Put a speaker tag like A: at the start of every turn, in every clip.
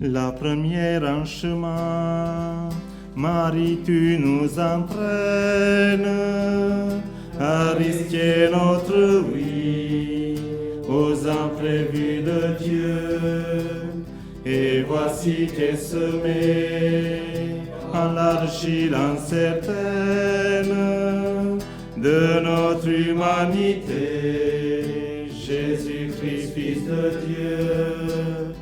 A: La première en chemin, Marie, tu nous entraînes à risquer notre vie aux imprévus de Dieu. Et voici qu'est semée en l'argile incertaine de notre humanité, Jésus-Christ, Fils de Dieu.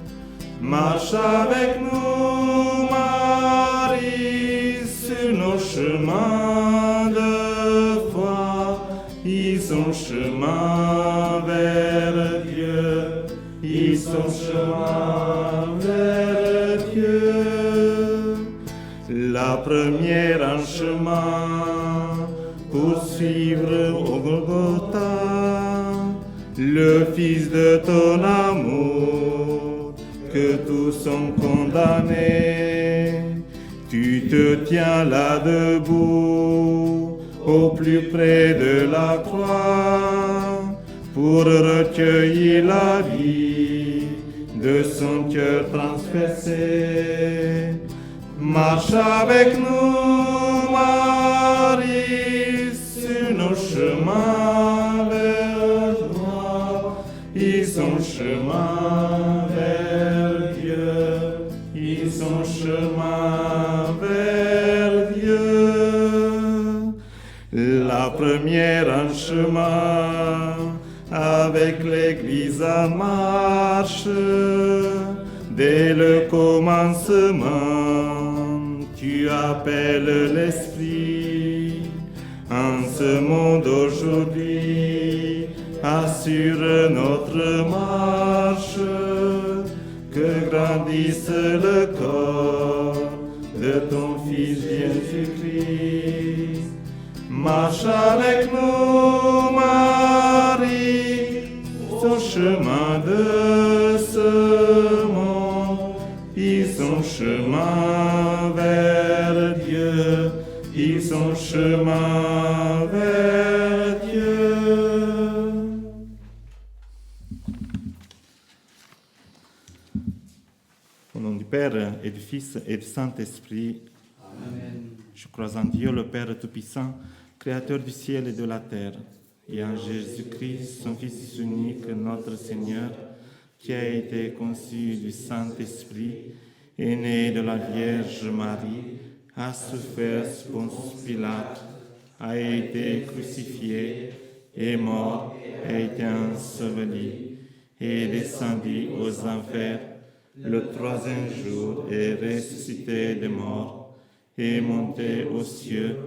A: Marche avec nous, Marie, sur nos chemins de foi. Ils sont chemin vers Dieu, ils sont chemin vers Dieu. La première en chemin pour suivre au Golgotha le Fils de ton amour, que tous sont condamnés. Tu te tiens là debout, au plus près de la croix, pour recueillir la vie de son cœur transpercé. Marche avec nous, Marie, sur nos chemins vers toi. Ils sont chemin vers Dieu, ils sont chemin vers Dieu. La première en chemin, avec l'Église en marche, dès le commencement, tu appelles l'Esprit. En ce monde aujourd'hui, assure notre marche, que grandisse le corps de ton Fils Jésus-Christ. Marche avec nous, Marie, son chemin de ce monde. Ils sont chemin vers Dieu, ils sont chemin vers Dieu. Au nom du Père et du Fils et du Saint-Esprit. Amen. Je crois en Dieu, le Père Tout-Puissant, Créateur du ciel et de la terre, et en Jésus-Christ, son Fils unique, notre Seigneur, qui a été conçu du Saint-Esprit, est né de la Vierge Marie, a souffert sous Ponce Pilate, a été crucifié, est mort, a été enseveli, et est descendu aux enfers. Le troisième jour est ressuscité des morts, est monté aux cieux,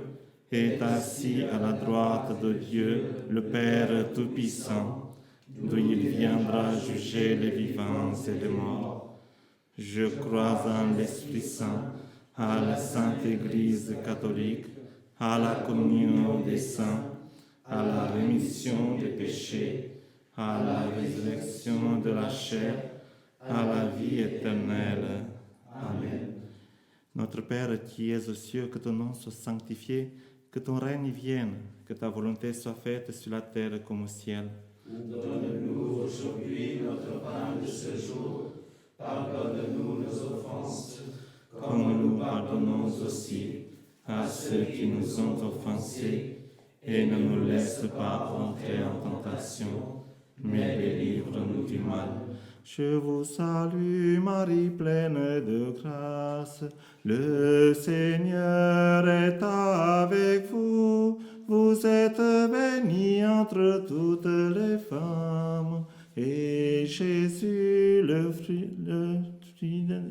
A: est assis à la droite de Dieu, le Père Tout-Puissant, d'où il viendra juger les vivants et les morts. Je crois en l'Esprit Saint, à la Sainte Église catholique, à la communion des saints, à la rémission des péchés, à la résurrection de la chair, à la vie éternelle. Amen. Notre Père qui es aux cieux, que ton nom soit sanctifié, que ton règne vienne, que ta volonté soit faite sur la terre comme au ciel.
B: Donne-nous aujourd'hui notre pain de ce jour. Pardonne-nous nos offenses,
A: comme nous pardonnons aussi à ceux qui nous ont offensés, et ne nous laisse pas entrer en tentation, mais délivre-nous du mal. Je vous salue, Marie pleine de grâce, le Seigneur est avec vous. Vous êtes bénie entre toutes les femmes, et Jésus, le fruit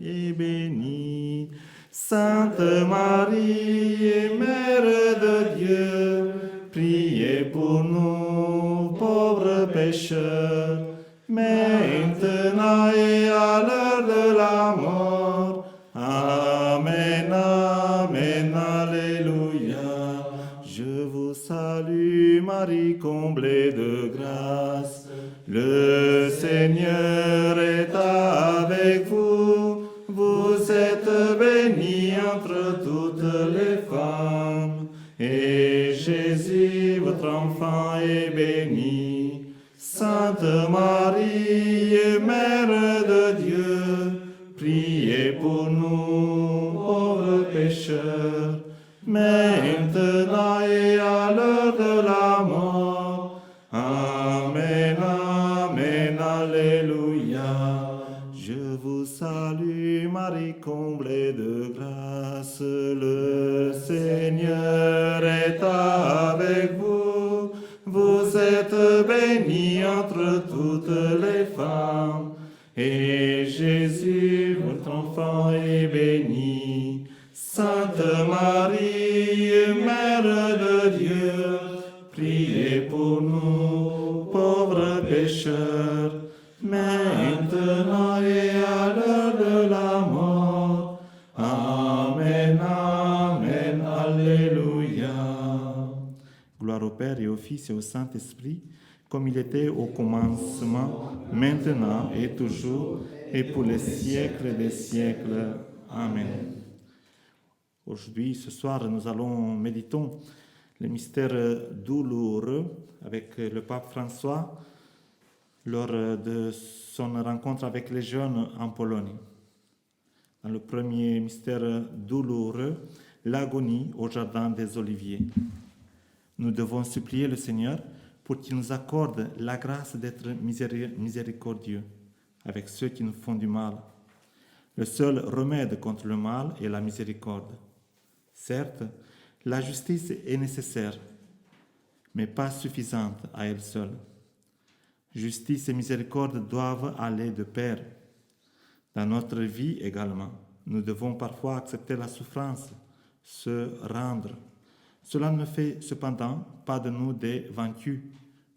A: est béni. Sainte Marie, Mère de Dieu, priez pour nous, pauvres pécheurs, maintenant et à l'heure de la mort. Amen, amen, alléluia. Je vous salue, Marie, comblée de grâce. Le Seigneur est avec vous. Vous êtes bénie entre toutes les femmes, et Jésus, votre enfant, est béni. Sainte Marie, Mère de Dieu, priez pour nous, pauvres pécheurs, maintenant et à l'heure de la mort. Amen, amen, alléluia. Je vous salue, Marie, comblée de grâce, le Seigneur est avec vous. Vous êtes bénie entre toutes les femmes, et Jésus, votre enfant, est béni. Sainte Marie, Mère de Dieu, priez pour nous, pauvres pécheurs, maintenant et à l'heure de la mort. Amen, amen, alléluia. Gloire au Père et au Fils et au Saint-Esprit, comme il était au commencement, maintenant et toujours, et pour les siècles des siècles. Amen. Aujourd'hui, ce soir, nous allons méditer le mystère douloureux avec le pape François lors de son rencontre avec les jeunes en Pologne. Dans le premier mystère douloureux, l'agonie au jardin des Oliviers. Nous devons supplier le Seigneur pour qu'il nous accorde la grâce d'être miséricordieux avec ceux qui nous font du mal. Le seul remède contre le mal est la miséricorde. Certes, la justice est nécessaire, mais pas suffisante à elle seule. Justice et miséricorde doivent aller de pair. Dans notre vie également, nous devons parfois accepter la souffrance, se rendre. Cela ne fait cependant pas de nous des vaincus.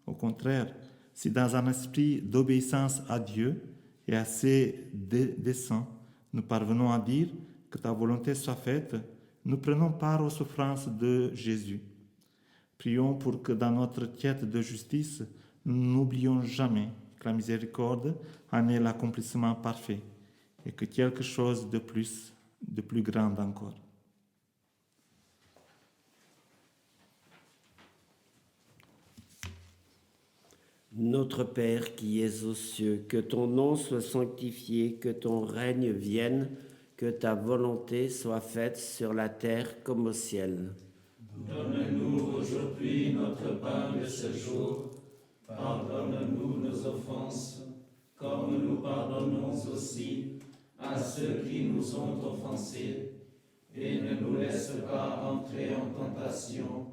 A: Au contraire, si dans un esprit d'obéissance à Dieu et à ses desseins, nous parvenons à dire que ta volonté soit faite, nous prenons part aux souffrances de Jésus. Prions pour que dans notre quête de justice, nous n'oublions jamais que la miséricorde en est l'accomplissement parfait et que quelque chose de plus grand encore.
C: Notre Père qui es aux cieux, que ton nom soit sanctifié, que ton règne vienne, que ta volonté soit faite sur la terre comme au ciel.
B: Donne-nous aujourd'hui notre pain de ce jour. Pardonne-nous nos offenses, comme nous pardonnons aussi à ceux qui nous ont offensés. Et ne nous laisse pas entrer en tentation,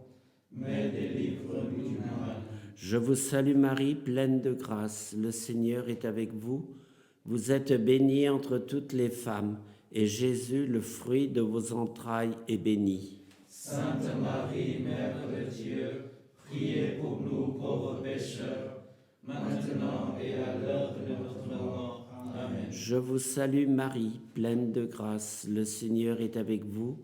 B: mais délivre-nous du mal.
C: Je vous salue Marie, pleine de grâce, le Seigneur est avec vous. Vous êtes bénie entre toutes les femmes, et Jésus, le fruit de vos entrailles, est béni.
B: Sainte Marie, Mère de Dieu, priez pour nous pauvres pécheurs, maintenant et à l'heure de notre mort. Amen.
C: Je vous salue Marie, pleine de grâce, le Seigneur est avec vous.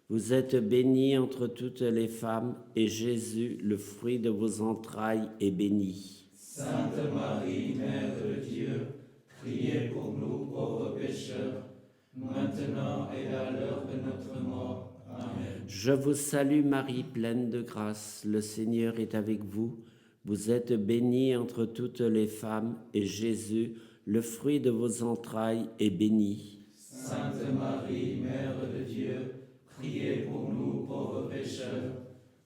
C: Vous êtes bénie entre toutes les femmes, et Jésus, le fruit de vos entrailles, est béni.
B: Sainte Marie, Mère de Dieu, priez pour nous pauvres pécheurs, maintenant et à l'heure de notre mort. Amen.
C: Je vous salue Marie, pleine de grâce, le Seigneur est avec vous. Vous êtes bénie entre toutes les femmes, et Jésus, le fruit de vos entrailles, est béni.
B: Sainte Marie, Mère de Dieu, priez pour nous pauvres pécheurs,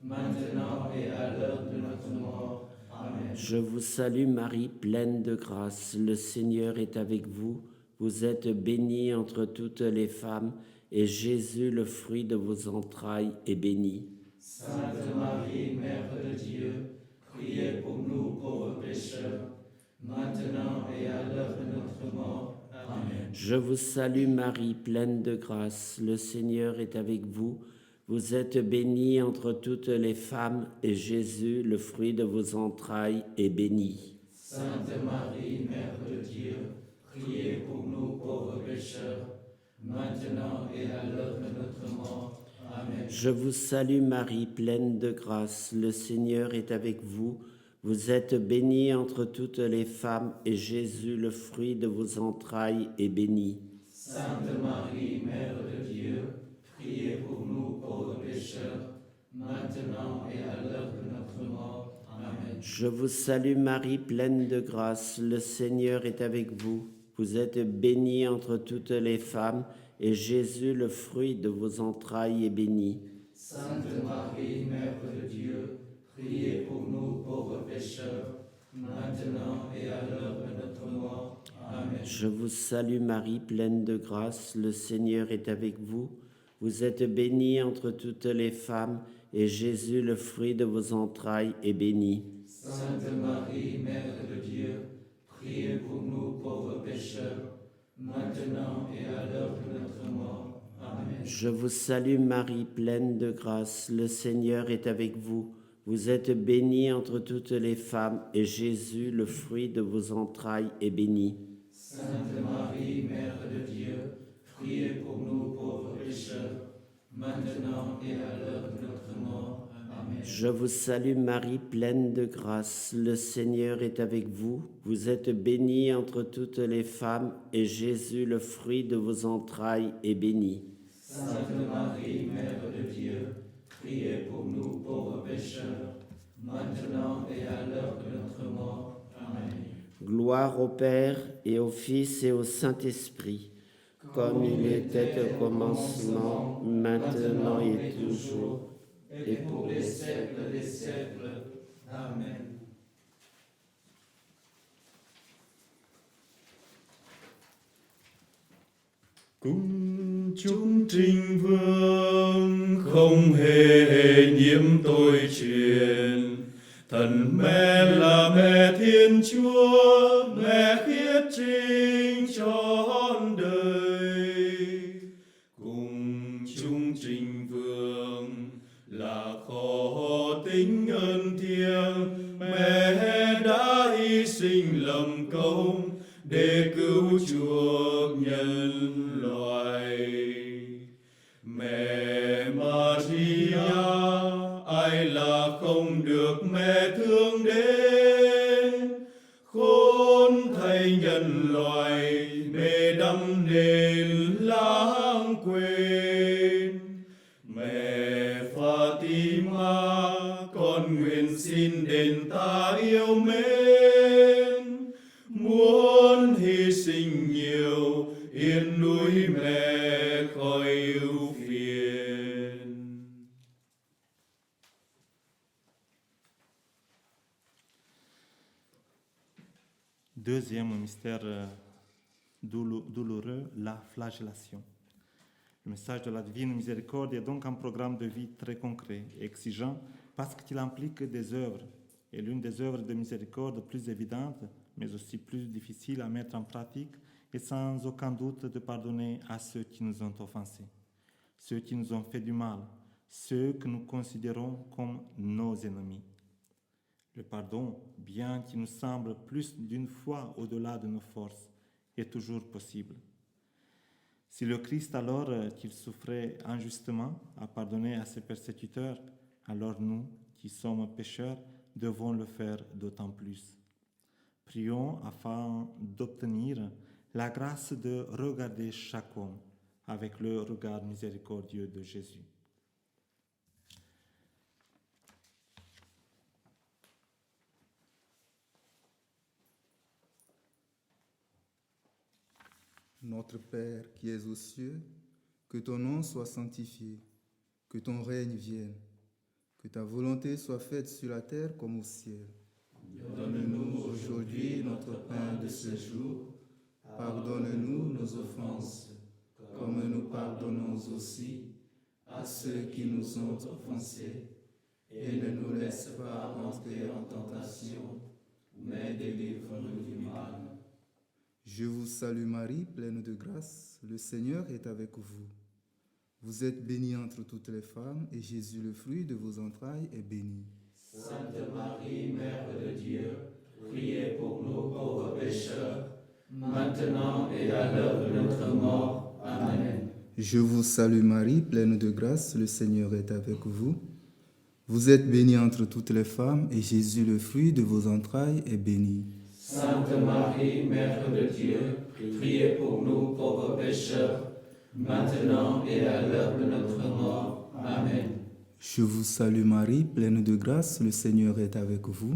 B: maintenant et à l'heure de notre mort. Amen.
C: Je vous salue Marie, pleine de grâce, le Seigneur est avec vous. Vous êtes bénie entre toutes les femmes, et Jésus, le fruit de vos entrailles, est béni.
B: Sainte Marie, Mère de Dieu, priez pour nous pauvres pécheurs, maintenant et à l'heure de notre mort. Amen.
C: Je vous salue Marie, pleine de grâce, le Seigneur est avec vous. Vous êtes bénie entre toutes les femmes, et Jésus, le fruit de vos entrailles, est béni.
B: Sainte Marie, Mère de Dieu, priez pour nous pauvres pécheurs, maintenant et à l'heure de notre mort. Amen.
C: Je vous salue Marie, pleine de grâce, le Seigneur est avec vous. Vous êtes bénie entre toutes les femmes, et Jésus, le fruit de vos entrailles, est béni.
B: Sainte Marie, Mère de Dieu, priez pour nous pauvres pécheurs, maintenant et à l'heure de notre mort. Amen.
C: Je vous salue Marie, pleine de grâce, le Seigneur est avec vous. vous êtes bénie entre toutes les femmes, et Jésus, le fruit de vos entrailles, est béni.
B: Sainte Marie, Mère de Dieu, priez pour nous pauvres pécheurs, maintenant et à l'heure de notre mort. Amen.
C: Je vous salue Marie, pleine de grâce, le Seigneur est avec vous. Vous êtes bénie entre toutes les femmes, et Jésus, le fruit de vos entrailles, est béni.
B: Sainte Marie, Mère de Dieu, priez pour nous pauvres pécheurs, maintenant et à l'heure de notre mort. Amen.
C: Je vous salue Marie, pleine de grâce, le Seigneur est avec vous. Vous êtes bénie entre toutes les femmes, et Jésus, le fruit de vos entrailles, est béni.
B: Sainte Marie, Mère de Dieu, priez pour nous pauvres pécheurs, maintenant et à l'heure de notre mort. Amen.
C: Je vous salue Marie, pleine de grâce, le Seigneur est avec vous. Vous êtes bénie entre toutes les femmes, et Jésus, le fruit de vos entrailles, est béni.
B: Sainte Marie, Mère de Dieu, priez pour nous pauvres pécheurs, maintenant et à l'heure de notre mort. Amen.
C: Gloire au Père, et au Fils, et au Saint-Esprit, comme il était au commencement, maintenant et toujours,
B: et pour les siècles des siècles. Amen.
D: Cung chúng trinh vương không hề nhiễm tôi truyền. Thần mẹ là mẹ Thiên Chúa, mẹ khiết trinh trọn đời. Cùng chúng trinh vương là kho tính ơn thiêng, mẹ đã hy sinh lầm công để cứu chuộc nhân loại. Mẹ Maria, ai là không được mẹ thương đến, khốn thay nhân loại mê đắm nên lãng quên. Mẹ Fatima, con nguyện xin đền ta yêu mến, muốn hy sinh nhiều yên núi mẹ khỏi ưu phiền.
A: Deuxième mystère douloureux, la flagellation. Le message de la divine miséricorde est donc un programme de vie très concret et exigeant parce qu'il implique des œuvres. Et l'une des œuvres de miséricorde plus évidentes, mais aussi plus difficiles à mettre en pratique, est sans aucun doute de pardonner à ceux qui nous ont offensés, ceux qui nous ont fait du mal, ceux que nous considérons comme nos ennemis. Le pardon, bien qu'il nous semble plus d'une fois au-delà de nos forces, est toujours possible. Si le Christ, alors qu'il souffrait injustement, a pardonné à ses persécuteurs, alors nous, qui sommes pécheurs, devons le faire d'autant plus. Prions afin d'obtenir la grâce de regarder chaque homme avec le regard miséricordieux de Jésus.
E: Notre Père qui es aux cieux, que ton nom soit sanctifié, que ton règne vienne, que ta volonté soit faite sur la terre comme au ciel.
B: Donne-nous aujourd'hui notre pain de ce jour. Pardonne-nous nos offenses, comme nous pardonnons aussi à ceux qui nous ont offensés. Et ne nous laisse pas entrer en tentation, mais délivre-nous du mal.
E: Je vous salue Marie, pleine de grâce, le Seigneur est avec vous. Vous êtes bénie entre toutes les femmes, et Jésus, le fruit de vos entrailles, est béni.
B: Sainte Marie, Mère de Dieu, priez pour nous pauvres pécheurs, maintenant et à l'heure de notre mort. Amen.
E: Je vous salue Marie, pleine de grâce, le Seigneur est avec vous. Vous êtes bénie entre toutes les femmes, et Jésus, le fruit de vos entrailles, est béni.
B: Sainte Marie, Mère de Dieu, priez pour nous pauvres pécheurs, maintenant et à l'heure de notre mort. Amen.
E: Je vous salue Marie, pleine de grâce, le Seigneur est avec vous.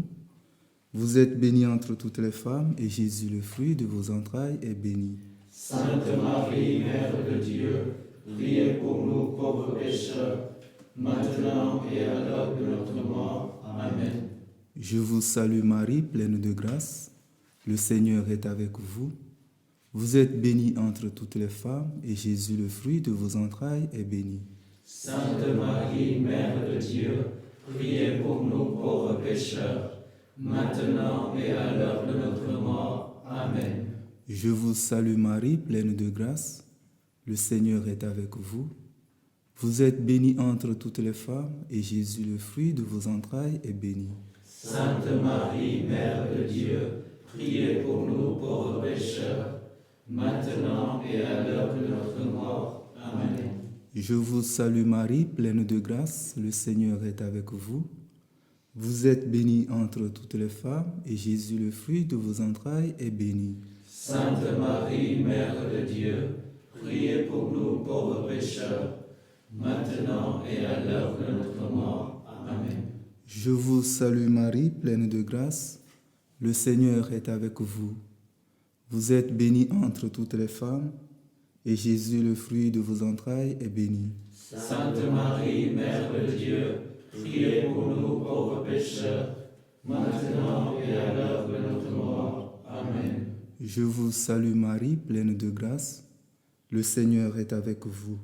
E: Vous êtes bénie entre toutes les femmes, et Jésus, le fruit de vos entrailles, est béni.
B: Sainte Marie, Mère de Dieu, priez pour nous pauvres pécheurs, maintenant et à l'heure de notre mort. Amen.
E: Je vous salue Marie, pleine de grâce. Le Seigneur est avec vous. Vous êtes bénie entre toutes les femmes, et Jésus, le fruit de vos entrailles, est béni.
B: Sainte Marie, Mère de Dieu, priez pour nous pauvres pécheurs, maintenant et à l'heure de notre mort. Amen.
E: Je vous salue Marie, pleine de grâce. Le Seigneur est avec vous. Vous êtes bénie entre toutes les femmes, et Jésus, le fruit de vos entrailles, est béni.
B: Sainte Marie, Mère de Dieu, priez pour nous pauvres pécheurs, maintenant et à l'heure de notre mort. Amen.
E: Je vous salue Marie, pleine de grâce. Le Seigneur est avec vous. Vous êtes bénie entre toutes les femmes, et Jésus, le fruit de vos entrailles, est béni.
B: Sainte Marie, Mère de Dieu, priez pour nous pauvres pécheurs, maintenant et à l'heure de notre mort. Amen.
E: Je vous salue Marie, pleine de grâce. Le Seigneur est avec vous. Vous êtes bénie entre toutes les femmes, et Jésus, le fruit de vos entrailles, est béni.
B: Sainte Marie, Mère de Dieu, priez pour nous pauvres pécheurs, maintenant et à l'heure de notre mort. Amen.
E: Je vous salue Marie, pleine de grâce. Le Seigneur est avec vous.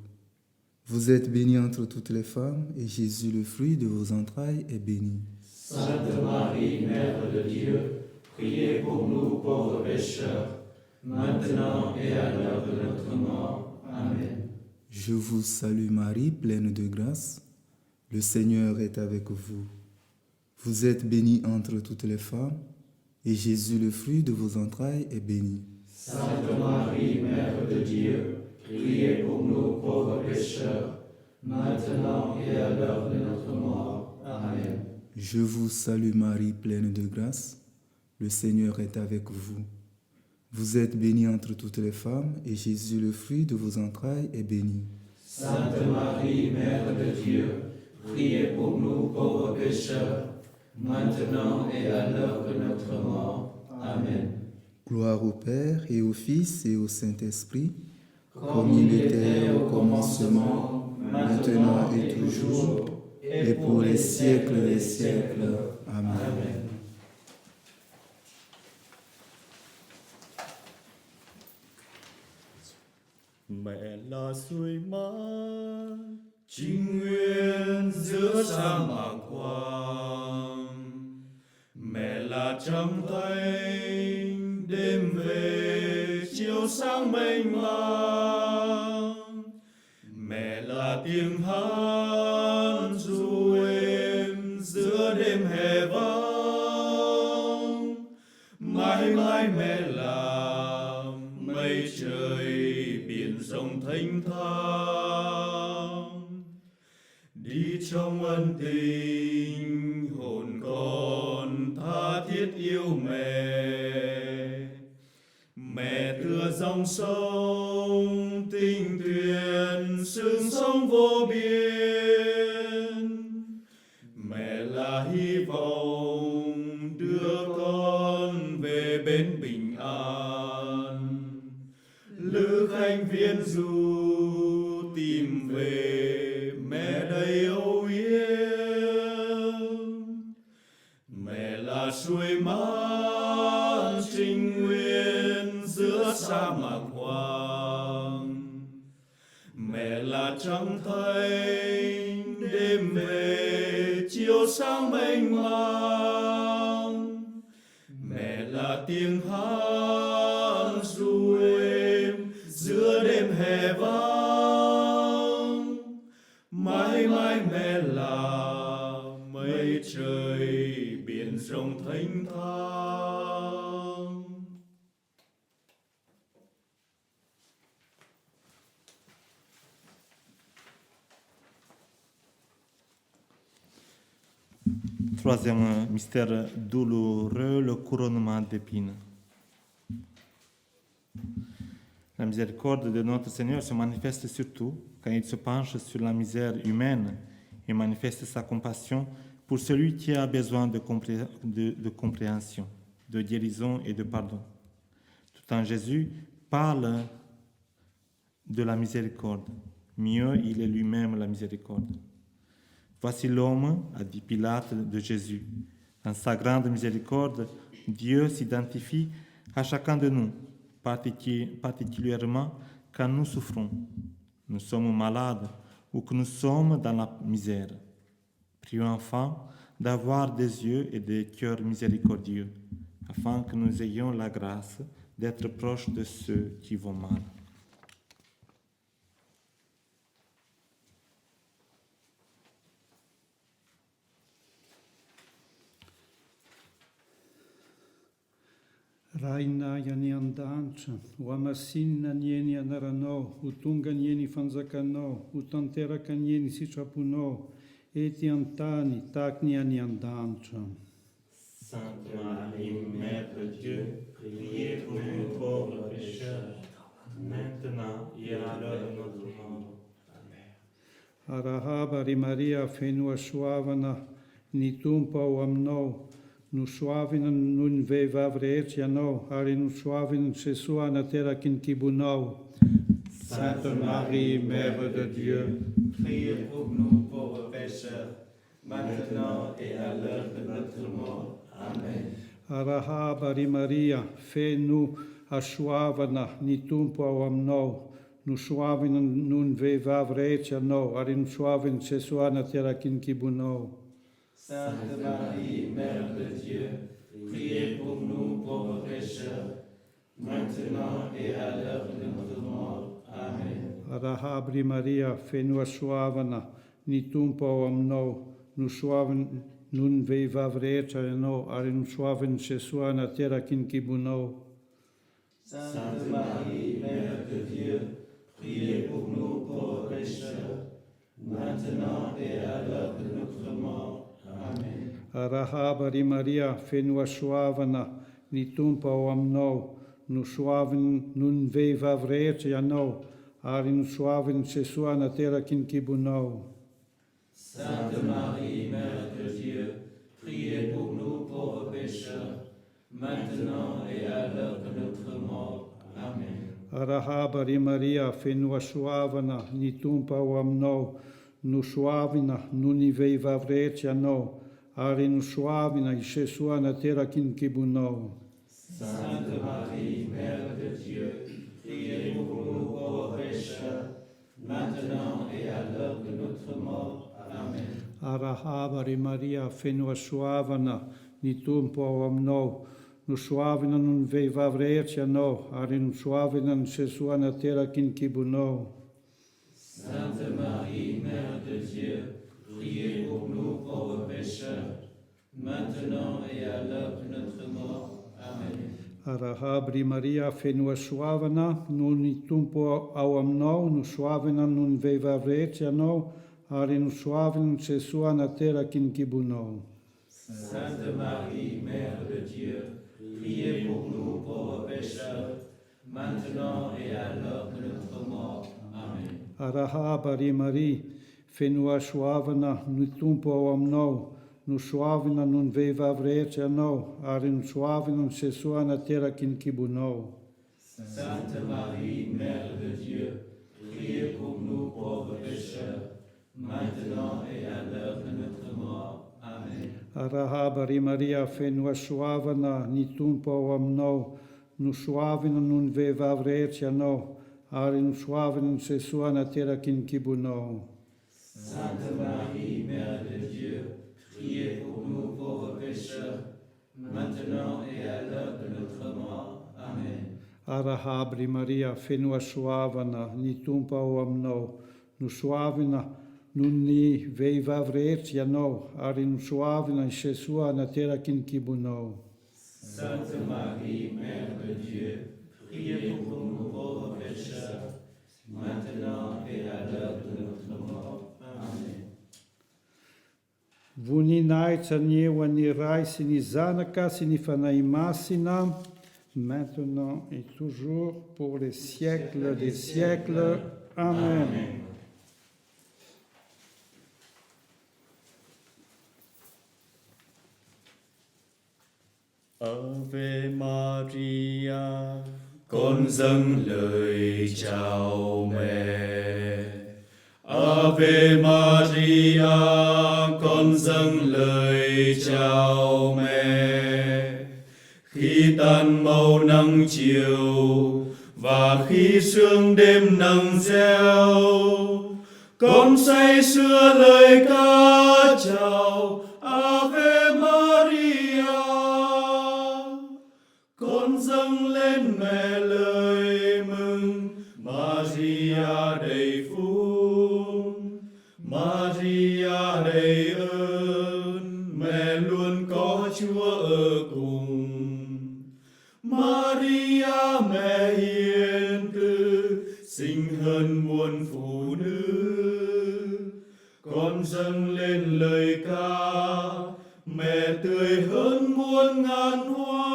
E: Vous êtes bénie entre toutes les femmes, et Jésus, le fruit de vos entrailles, est béni.
B: Sainte Marie, Mère de Dieu, priez pour nous pauvres pécheurs, maintenant et à l'heure de notre mort. Amen.
E: Je vous salue Marie, pleine de grâce. Le Seigneur est avec vous. Vous êtes bénie entre toutes les femmes, et Jésus, le fruit de vos entrailles, est béni.
B: Sainte Marie, Mère de Dieu, priez pour nous pauvres pécheurs, maintenant et à l'heure de notre mort. Amen.
E: Je vous salue Marie, pleine de grâce. Le Seigneur est avec vous. Vous êtes bénie entre toutes les femmes, et Jésus, le fruit de vos entrailles, est béni.
B: Sainte Marie, Mère de Dieu, priez pour nous pauvres pécheurs, maintenant et à l'heure de notre mort. Amen.
E: Gloire au Père, et au Fils, et au Saint-Esprit, comme il était au commencement, maintenant et toujours, et pour les siècles des siècles. Amen.
B: Amen.
D: Mẹ là suối mát chính nguyên giữa sa mạc hoang, mẹ là trăng thanh đêm về chiếu sáng mênh mang, mẹ là tiếng hát ru êm giữa đêm hè vắng, mãi mãi mẹ là mây trời biển rộng thênh thang, đi trong ân tình hồn con tha thiết yêu mẹ. Mẹ tựa dòng sông tinh tuyền sương sống vô biên, mẹ là hy vọng đưa con về bến bình an. Lữ khách viễn du tìm về mẹ đầy âu yếm, mẹ là suối mát trinh nguyên giữa sa mạc hoang, mẹ là trăng thanh đêm về chiếu sáng mênh mang, mẹ là tiếng hát ru êm giữa đêm hè vắng, mãi mãi mẹ là mây trời biển rộng thênh thang.
A: Troisième mystère douloureux, le couronnement d'épines. La miséricorde de notre Seigneur se manifeste surtout quand il se penche sur la misère humaine et manifeste sa compassion pour celui qui a besoin de compréhension, de guérison et de pardon. Tout en Jésus parle de la miséricorde. Mieux, il est lui-même la miséricorde. Voici l'homme, a dit Pilate de Jésus. Dans sa grande miséricorde, Dieu s'identifie à chacun de nous, particulièrement quand nous souffrons, nous sommes malades ou que nous sommes dans la misère. Prions enfin d'avoir des yeux et des cœurs miséricordieux, afin que nous ayons la grâce d'être proches de ceux qui vont mal.
F: Raina yani andantra, o amasinina nieni anaranao, o tonga nieni fanjakanao, o tanteraka nieni sitraponao, ety antany takny any andantra.
A: Sainte Marie, Mère de Dieu, priez pour nous pauvres pécheurs, maintenant et à l'heure de notre mort. Amen.
F: Arahabari Maria fenua soavana, ny tompo ao aminao, no soavina no ny vehivavy rehetra ianao, ary no soavina ny Sesoa nateraky ny kibonao.
D: Sainte Marie, Mère de Dieu, priez pour nous pauvres pécheurs, maintenant et à l'heure de notre mort. Amen.
F: Arahabari Maria fenu asoavana, ny tompo ao aminao, no soavina no ny vehivavy rehetra ianao, ary no soavina ny Sesoa nateraky ny kibonao.
D: Sainte Marie, Mère de Dieu, priez pour nous pauvres pécheurs, maintenant et à l'heure de notre mort. Amen.
F: Arahabri Maria fenu asoavana, ny tompo ao aminao, no soavina no ny vehivavy rehetra ianao, ary no soavina ny Sesoa nateraky ny kibonao.
D: Sainte Marie, Mère de Dieu, priez pour nous pauvres pécheurs, maintenant et à l'heure de notre mort. Amen.
F: Arahabari Maria fenu asoavana, ny tompo ao aminao, no soavina no ny vehivavy rehetra ianao, ary no soavina ny Sesoa nateraky ny kibonao.
D: Sainte Marie, Mère de Dieu, priez pour nous pauvres pécheurs, maintenant et à l'heure de notre mort. Amen.
F: Arahabari Maria fenu asoavana, ny tompo ao aminao, no soavina no ny vehivavy rehetra ianao, ary no soavina i Sesoa nateraky ny kibonao.
D: Sainte Marie, Mère de Dieu, priez pour nous pauvres pécheurs, maintenant et à l'heure de notre mort. Amen.
F: Arahabari Maria fenu asoavana, ny tompo ao aminao, no soavina no ny vehivavy rehetra ianao, ary no soavina ny Sesoa nateraky ny kibonao.
D: Sainte Marie, Mère de Dieu, priez pour nous pauvres pécheurs, maintenant et à l'heure de notre mort. Amen.
F: Arahabri Maria fenu asoavana, no ny tompo ao aminao, no soavina no ny vehivavy rehetra ianao, ary no soavina ny Sesoa nateraky ny kibonao.
D: Sainte Marie, Mère de Dieu, priez pour nous pauvres pécheurs, maintenant et à l'heure de notre mort. Amen.
F: Arahabari Maria fenu asoavana, no tompo ao aminao, no soavina no ny vehivavy rehetra ianao, ary no soavina ny Sesoa nateraky ny kibonao.
D: Sainte Marie, Mère de Dieu, priez pour nous pauvres pécheurs, maintenant et à l'heure de notre mort. Amen.
F: Arahabari Maria fenu asoavana, ny tompo ao aminao, no soavina no ny vehivavy rehetra ianao, ary no soavina ny Sesoa nateraky ny kibonao.
D: Sainte Marie, Mère de Dieu, priez pour nous pauvres pécheurs, maintenant et à l'heure de notre mort. Amen.
F: Arahabri Maria fenu asoavana, ny tompo ao aminao, no soavina no ny vehivavy rehetra ianao, ary no soavina i Sesoa nateraky ny kibonao.
D: Sainte Marie, Mère de Dieu, priez pour nous pauvres pécheurs, maintenant et à l'heure de notre mort. Amen.
F: Voninahitra ny eo any ray sy ny zanaka sy ny fanahy masina, maintenant et toujours pour les siècles des siècles. Amen.
D: Amen.
G: Ave Maria, con dâng lời chào mẹ. Ave Maria, con dâng lời chào mẹ. Khi tàn màu nắng chiều và khi sương đêm nắng reo, con say sưa lời ca chào Ave Maria. Con dâng lên mẹ lời mừng, Maria đầy phúc, Maria đầy ơn, mẹ luôn có Chúa ở cùng. Maria mẹ hiền từ, xinh hơn muôn phụ nữ. Con dâng lên lời ca, mẹ tươi hơn muôn ngàn hoa.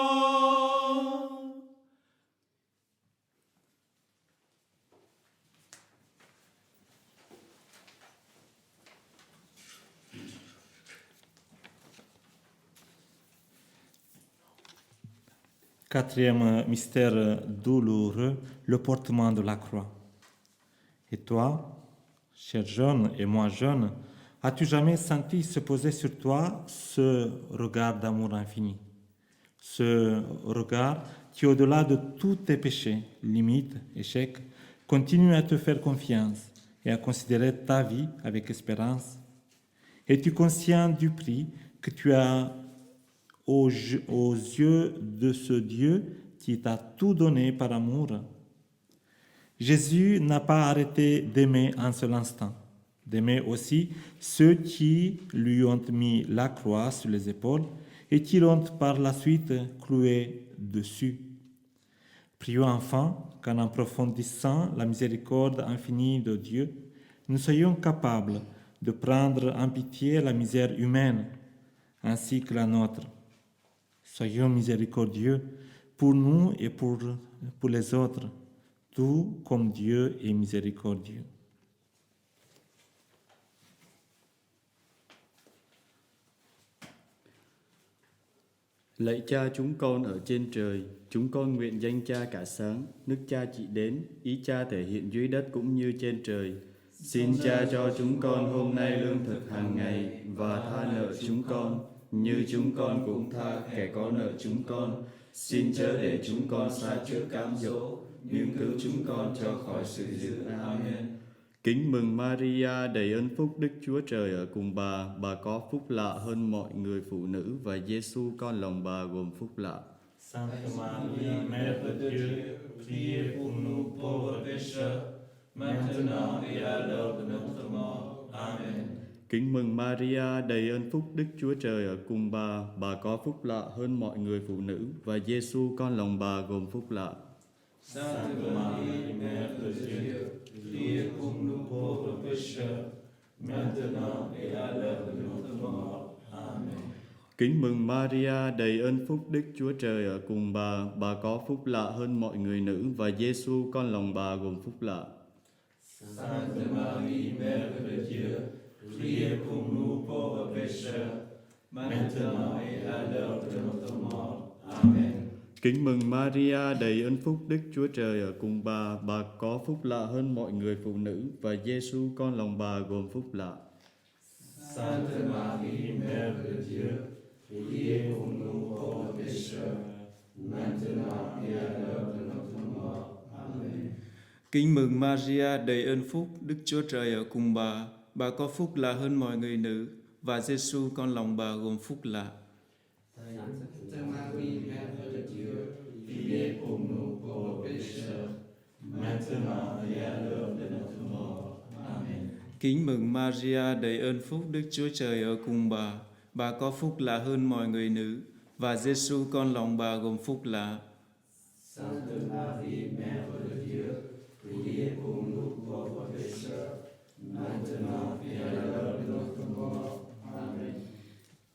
A: Quatrième mystère douloureux, le portement de la croix. Et toi, cher jeune et moi jeune, as-tu jamais senti se poser sur toi ce regard d'amour infini? Ce regard qui, au-delà de tous tes péchés, limites, échecs, continue à te faire confiance et à considérer ta vie avec espérance? Es-tu conscient du prix que tu as aux yeux de ce Dieu qui t'a tout donné par amour? Jésus n'a pas arrêté d'aimer un seul instant, d'aimer aussi ceux qui lui ont mis la croix sur les épaules et qui l'ont par la suite cloué dessus. Prions enfin qu'en approfondissant la miséricorde infinie de Dieu, nous soyons capables de prendre en pitié la misère humaine ainsi que la nôtre. Soyons miséricordieux pour nous et pour les autres, tout comme Dieu est miséricordieux.
G: Lạy Cha chúng con ở trên trời, chúng con nguyện danh Cha cả sáng, nước Cha trị đến, ý Cha thể hiện dưới đất cũng như trên trời. Xin Cha cho chúng con hôm nay lương thực hàng ngày và tha nợ chúng con, như chúng con cũng tha kẻ có nợ chúng con. Xin chớ để chúng con sa trước cám dỗ, nhưng cứu chúng con cho khỏi sự dữ. Amen. Kính mừng Maria, đầy ơn phúc, Đức Chúa Trời ở cùng bà có phúc lạ hơn mọi người phụ nữ, và Giêsu con lòng bà gồm phúc lạ.
A: Sainte Marie, Mère de Dieu, priez pour nous pauvres pécheurs, maintenant et à l'heure de notre mort. Amen.
G: Kính mừng Maria, đầy ơn phúc, Đức Chúa Trời ở cùng bà có phúc lạ hơn mọi người phụ nữ, và Giêsu con lòng bà gồm phúc lạ.
B: Sainte Marie, Mère de Dieu, priez pour nous pauvres pécheurs, maintenant et à l'heure de notre mort. Amen.
G: Kính mừng Maria, đầy ơn phúc, Đức Chúa Trời ở cùng bà có phúc lạ hơn mọi người nữ, và Giêsu con lòng bà gồm phúc lạ.
B: Sainte Marie, Mère de Dieu, priez pour nous pauvres pécheurs, maintenant et à l'heure de notre mort. Amen.
G: Kính mừng Maria, đầy ơn phúc, Đức Chúa Trời ở cùng bà có phúc lạ hơn mọi người phụ nữ, và Giêsu con lòng bà gồm phúc lạ.
B: Sainte Marie, Mère de Dieu, priez pour nous pauvres pécheurs, maintenant et à l'heure de notre mort. Amen.
H: Kính mừng Maria, đầy ơn phúc, Đức Chúa Trời ở cùng bà có phúc lạ hơn mọi người nữ, và Giêsu con lòng bà gồm phúc lạ.
B: Sainte Marie, Mère de Dieu, priez pour nous pauvres pécheurs, maintenant et à l'heure de notre mort. Amen.
H: Kính mừng Maria, đầy ơn phúc, Đức Chúa Trời ở cùng bà có phúc lạ hơn mọi người nữ, và Giêsu con lòng bà gồm phúc lạ.
B: Sainte Marie, Mère de Dieu, priez pour nous pauvres pécheurs, maintenant et à l'heure de notre mort. Amen.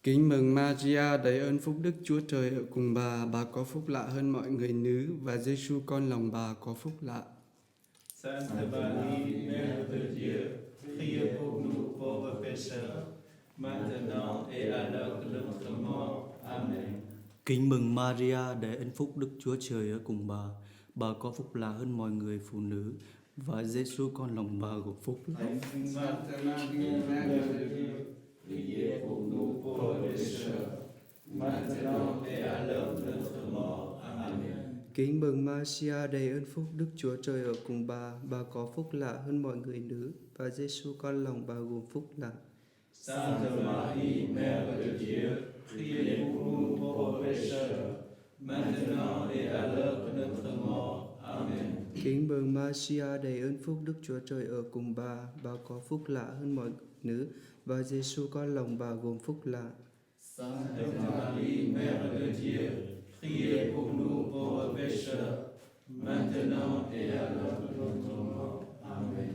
I: Kính mừng Maria, đầy ơn phúc, Đức Chúa Trời ở cùng bà có phúc lạ hơn mọi người nữ, và Giêsu con lòng bà có phúc lạ.
B: Sainte Marie, Mère de Dieu, priez pour nous pauvres pécheurs, maintenant et à l'heure de notre mort. Amen.
G: Kính mừng Maria, đầy ơn phúc, Đức Chúa Trời ở cùng bà. Bà có phúc lạ hơn mọi người phụ nữ, và Giêsu con lòng bà có phúc lắm.
D: Sainte Marie, Mère de Dieu, priez pour nous pauvres pécheurs, maintenant et à l'heure de notre mort. Amen.
I: Kính mừng Maria, đầy ơn phúc, Đức Chúa Trời ở cùng bà có phúc lạ hơn mọi người nữ, và Giêsu con lòng bà gồm phúc lạ.
D: Sainte Marie, Mère de Dieu, priez pour nous pauvres pécheurs, maintenant et à l'heure de notre mort. Amen.
I: Kính mừng Maria, đầy ơn phúc, Đức Chúa Trời ở cùng bà có phúc lạ hơn mọi nữ, và Giêsu con lòng bà gồm phúc lạ.
D: Sainte Marie, Mère de Dieu, priez pour nous pauvres pécheurs, maintenant et à l'heure de notre mort. Amen.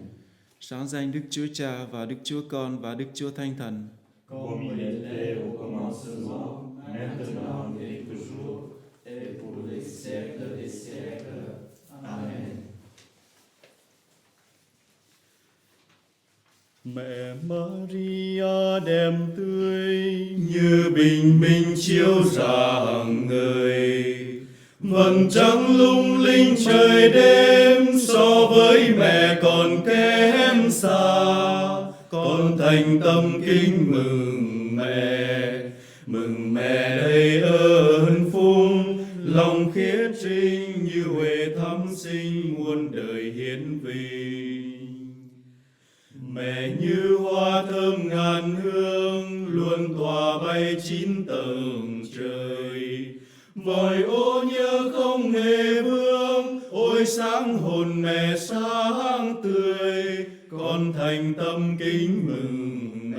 H: Sáng danh Đức Chúa Cha và Đức Chúa Con và Đức Chúa Thánh Thần.
A: Comme il était au commencement, maintenant et toujours,
D: Et pour les siècles des siècles. Amen.
G: Mẹ Maria đẹp tươi như bình minh chiếu rạng ngời, vầng trăng lung linh trời đêm so với mẹ còn kém xa. Con thành tâm kính mừng mẹ đầy ơn phúc, lòng khiết trinh như huệ thắm sinh muôn đời hiến vinh. Mẹ như hoa thơm ngàn hương luôn tỏa bay 9 tầng trời, vòi ô nhớ không hề vương, ôi sáng hồn mẹ sáng tươi. Con thành tâm kính mừng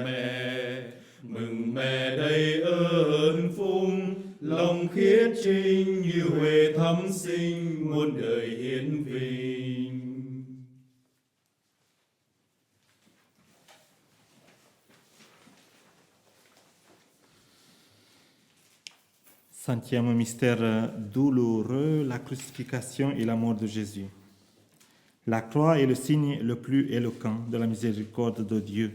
G: mẹ đầy ơn phúc, lòng khiết trinh như huệ thắm sinh muôn đời hiến vinh.
A: Cinquième mystère douloureux, la crucifixion et la mort de Jésus. La croix est le signe le plus éloquent de la miséricorde de Dieu.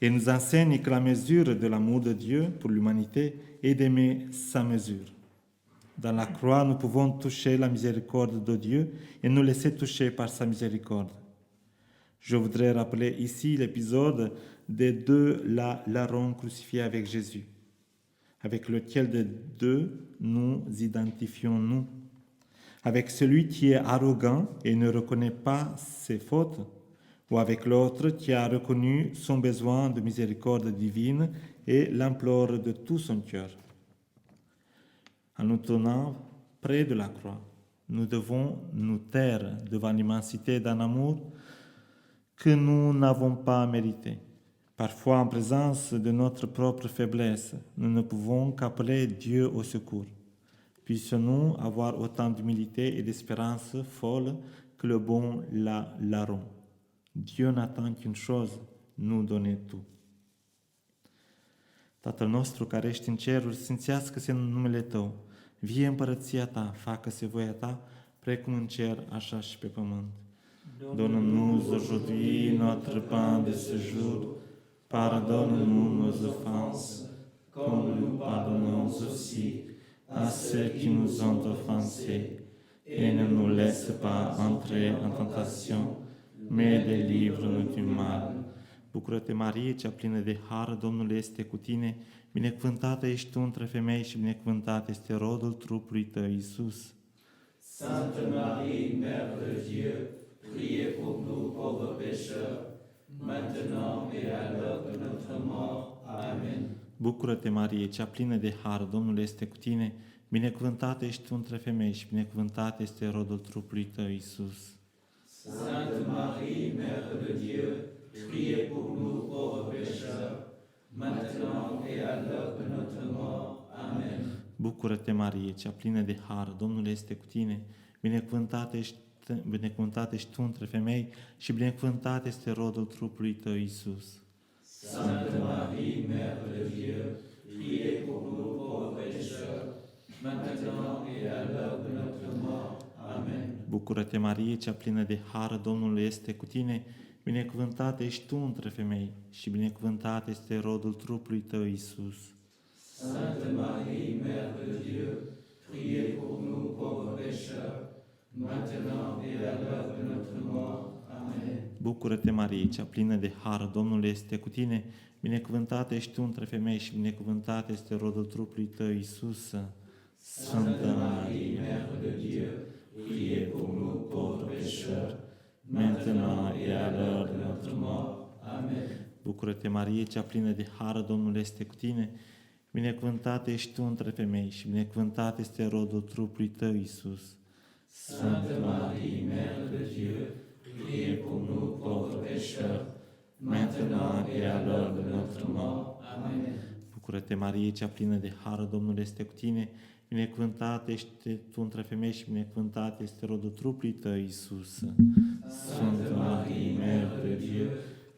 A: Et nous enseigne que la mesure de l'amour de Dieu pour l'humanité est d'aimer sa mesure. Dans la croix, nous pouvons toucher la miséricorde de Dieu et nous laisser toucher par sa miséricorde. Je voudrais rappeler ici l'épisode des deux larrons crucifiés avec Jésus, avec lequel des deux nous identifions-nous, avec celui qui est arrogant et ne reconnaît pas ses fautes, ou avec l'autre qui a reconnu son besoin de miséricorde divine et l'implore de tout son cœur. En nous tenant près de la croix, nous devons nous taire devant l'immensité d'un amour que nous n'avons pas mérité. Parfois, en présence de notre propre faiblesse, nous ne pouvons qu'appeler Dieu au secours. Puissions-nous avoir autant d'humilité et d'espérance folle que le bon larron. Dieu n'attend qu'une chose, nous donner tout. Tatăl nostru care ești în ceruri, sfințească-se numele Tău, vie împărăția Ta, facă-se voia Ta, precum în cer, așa și pe pământ. Donne-nous aujourd'hui notre pain de ce jour, pardonne-nous nos offenses, comme nous pardonnons aussi à ceux qui nous ont offensés, et ne nous laisse pas entrer en tentation, mais délivre-nous du mal. Bucură-te, Marie, cea plină de har, Domnul este cu tine, binecuvântată ești tu între femei și binecuvântat este rodul trupului tău, Iisus.
D: Sainte Marie, Mère de Dieu, priez pour nous pauvres pécheurs, maintenant et à l'heure de notre mort. Amen.
A: Bucură-te, Marie, cea plină de har, Domnul este cu tine, binecuvântată ești tu între femei și binecuvântat este rodul trupului tău, Iisus.
D: Sainte Marie, Mère de Dieu, priez pour nous pauvres pécheurs, maintenant et à l'heure de notre mort. Amen.
A: Bucură-te, Marie, cea plină de har, Domnul este cu tine, binecuvântată ești tu între femei și binecuvântat este rodul trupului tău, Iisus.
D: Sainte Marie, Mère de Dieu, priez pour nous pauvres pécheurs, maintenant et à l'heure de notre mort. Amen.
A: Bucură-te, Marie, cea plină de har, Domnul este cu tine, binecuvântată ești tu între femei și binecuvântat este rodul trupului tău, Iisus.
B: Sainte Marie, Mère de Dieu, priez pour nous pauvres pécheurs, maintenant et à l'heure de notre mort. Amen.
A: Bucură-te, Marie, cea plină de har, Domnul este cu tine, binecuvântată ești tu între femei și binecuvântat este rodul trupului tău, Iisus. Sfântă Marie, Mère de Dieu, priez pour nous pauvres pécheurs, maintenant et à l'heure de notre mort.
B: Amen.
A: Bucură-te, Marie, cea plină de har, Domnul este cu tine, binecuvântată ești tu între femei și binecuvântat este rodul trupului tău, Iisus.
B: Sainte Marie, Mère de Dieu, priez pour nous pauvres pécheurs, maintenant et à l'heure de notre mort. Amen.
A: Bucură-te, Marie, cea plină de har, Domnul este cu tine, binecuvântată ești tu între femei și binecuvântat este rodul trupului tău, Iisus.
B: Sainte Marie, Mère de Dieu,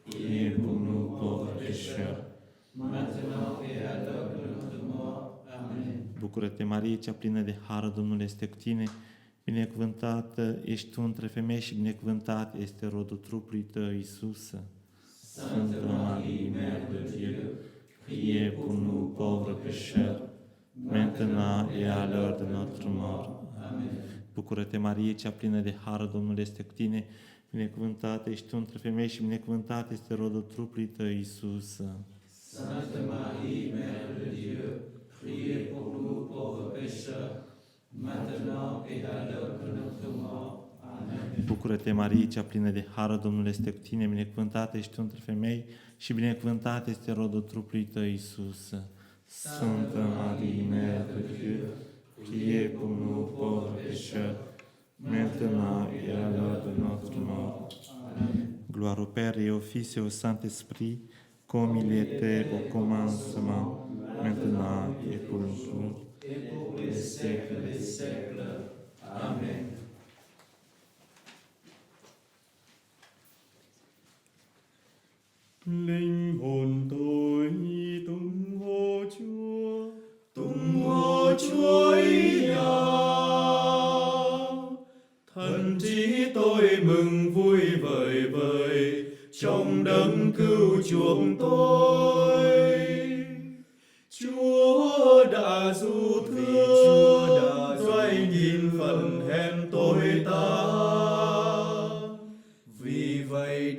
B: priez pour nous pauvres pécheurs, maintenant et à l'heure de notre mort. Amen.
A: Bucură-te, Marie, cea plină de har, Domnul este cu tine, binecuvântată ești tu între femei și binecuvântat este rodul trupului tău, Iisus.
B: Sainte Marie, Mère de Dieu, priez pour nous pauvres pécheurs, maintenant et à l'heure de notre mort. Amen.
A: Bucură-te, Marie, cea plină de har, Domnul este cu tine, binecuvântată ești tu între femei și binecuvântat este rodul trupului tău, Iisus.
B: Sainte Marie, Mère de Dieu, priez pour nous pauvres pécheurs, maintenant et à l'heure de notre mort. Amen.
A: Bucură-te, Marie, cea plină de har, Domnul este cu tine, binecuvântată ești tu între femei și binecuvântat este rodul trupului tău, Iisus. Sfântă Marie, Mère de Dieu, priez pour nous pauvres pécheurs, maintenant et à l'heure de notre mort.
B: Amen.
A: Gloire au Père et au Fils et au Saint-Esprit, comme il était au commencement, maintenant et pour toujours.
B: Et pour les siècles des siècles. Amen.
G: Linh hồn tôi tung hô Chúa,
B: Tung hô Chúa ý à,
G: thân trí tôi mừng vui vời vời trong đấng cứu chuộc tôi. Chúa đã du thương, doay nhìn phần hèn tôi ta. Vì vậy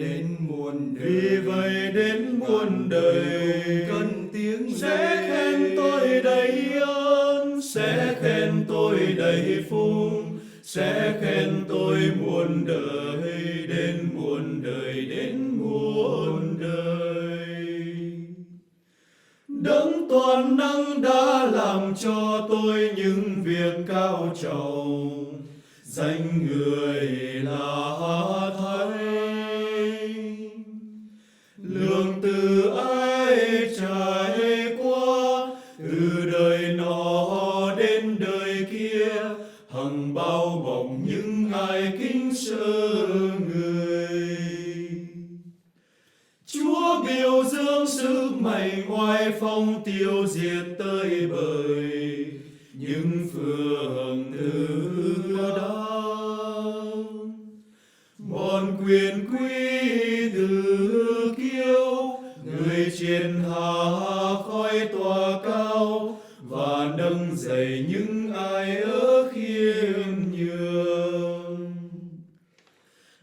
G: đến muôn đời, cất tiếng sẽ khen tôi đầy ơn, sẽ khen tôi đầy phúc, sẽ khen tôi muôn đời, đến muôn đời, đến muôn đời. Đấng toàn năng đã làm cho tôi những việc cao trọng, danh người là Thánh. Lượng từ ai trải qua, từ đời nọ đến đời kia, hằng bao bọc những ai kính sợ người. Chúa biểu dương sức mạnh oai phong tiêu diệt tơi bời những phượng từ đó. Bọn quyền quý từ kiêu, người triền hạ khói tỏa cao và nâng dậy những ai ở khiêm nhường.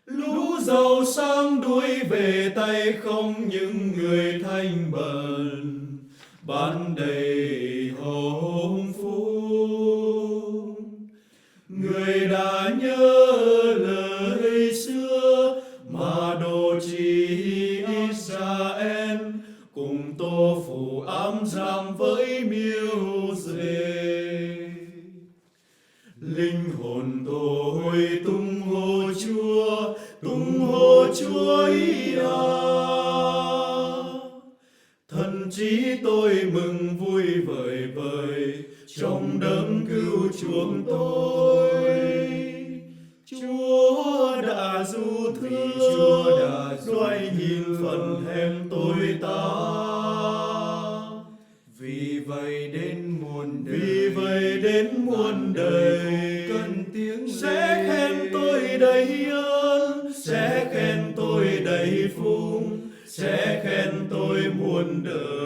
G: Lũ giàu sang đuổi về tay không những người thanh bần, ban đầy hồng phúc. Người đã nhớ lời xưa mà đồ chỉ Israel cùng tô phủ ám giam với miêu dê. Linh hồn tôi tung hô Chúa ý à. Thân trí tôi mừng vui vời vời trong đấng cứu chuộc tôi. Chúa đã du thương, doay nhìn phần hèn tôi ta. Vì vậy đến muôn đời, cất tiếng sẽ khen tôi đầy ơn, sẽ khen tôi đầy phúc, sẽ khen tôi muôn đời.